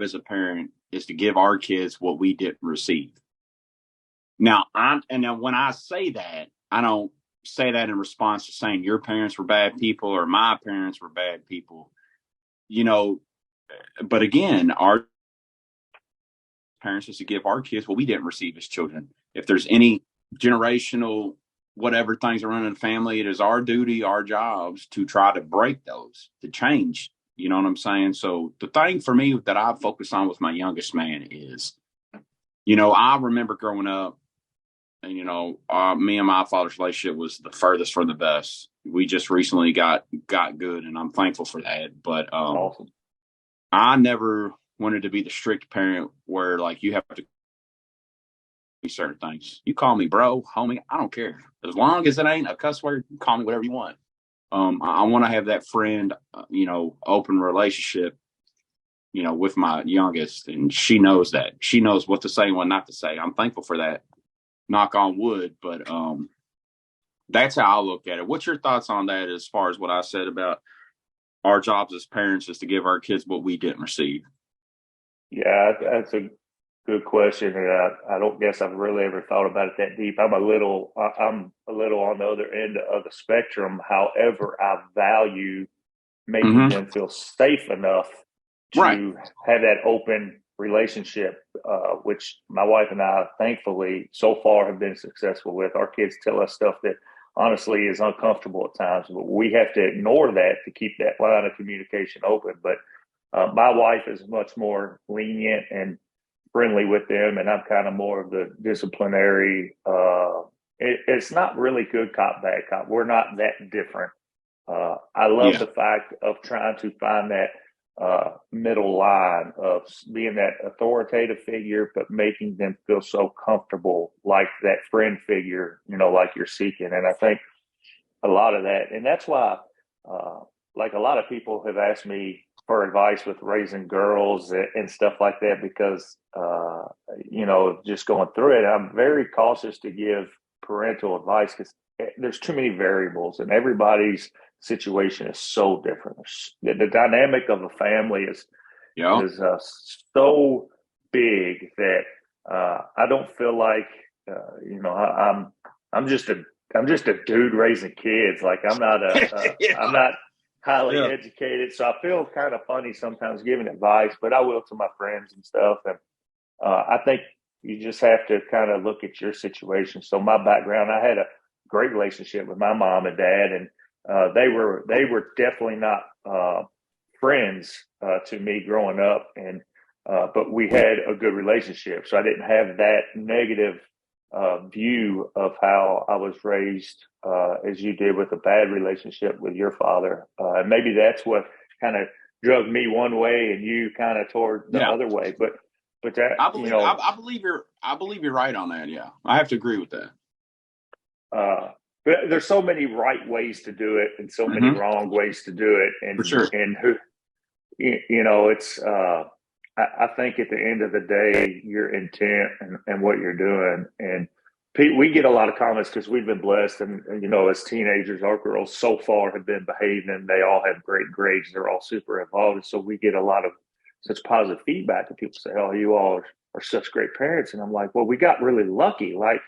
as a parent is to give our kids what we didn't receive. Now, when I say that, I don't say that in response to saying your parents were bad people or my parents were bad people, but again, our parents is to give our kids what we didn't receive as children. If there's any generational, whatever things are running in the family, it is our duty, our jobs to try to break those, to change. You know what I'm saying? So the thing for me that I focus on with my youngest man is, I remember growing up and, me and my father's relationship was the furthest from the best. We just recently got good and I'm thankful for that. But Awesome. I never wanted to be the strict parent where like you have to do certain things. You call me bro, homie, I don't care. As long as it ain't a cuss word, you call me whatever you want. I want to have that friend, open relationship, with my youngest. And she knows that. She knows what to say and what not to say. I'm thankful for that. Knock on wood. But that's how I look at it. What's your thoughts on that as far as what I said about our jobs as parents is to give our kids what we didn't receive? Yeah, that's a good question, and I don't guess I've really ever thought about it that deep. I'm a little on the other end of the spectrum. However, I value making them feel safe enough to Right. have that open relationship, which my wife and I, thankfully, so far have been successful with. Our kids tell us stuff that honestly is uncomfortable at times, but we have to ignore that to keep that line of communication open. But my wife is much more lenient and friendly with them, and I'm kind of more of the disciplinary. It's not really good cop, bad cop. We're not that different. I love the fact of trying to find that middle line of being that authoritative figure, but making them feel so comfortable, like that friend figure, like you're seeking. And I think a lot of that, and that's why, like a lot of people have asked me for advice with raising girls and stuff like that, because, just going through it, I'm very cautious to give parental advice because there's too many variables and everybody's situation is so different. The dynamic of a family is so big that I don't feel like, I'm just a dude raising kids. Like I'm not I'm not highly educated. So I feel kind of funny sometimes giving advice, but I will to my friends and stuff. And I think you just have to kind of look at your situation. So my background, I had a great relationship with my mom and dad, and they were definitely not friends to me growing up. And but we had a good relationship. So I didn't have that negative view of how I was raised as you did with a bad relationship with your father. And maybe that's what kind of drug me one way and you kind of toward the other way. But that, I believe you're right on that. Yeah, I have to agree with that. But there's so many right ways to do it and so many wrong ways to do it. And for sure. And who, it's I think at the end of the day, your intent and what you're doing. And Pete, we get a lot of comments because we've been blessed. And, as teenagers, our girls so far have been behaving and they all have great grades. They're all super involved. And so we get a lot of such positive feedback and people say, oh, you all are such great parents. And I'm like, well, we got really lucky. Like,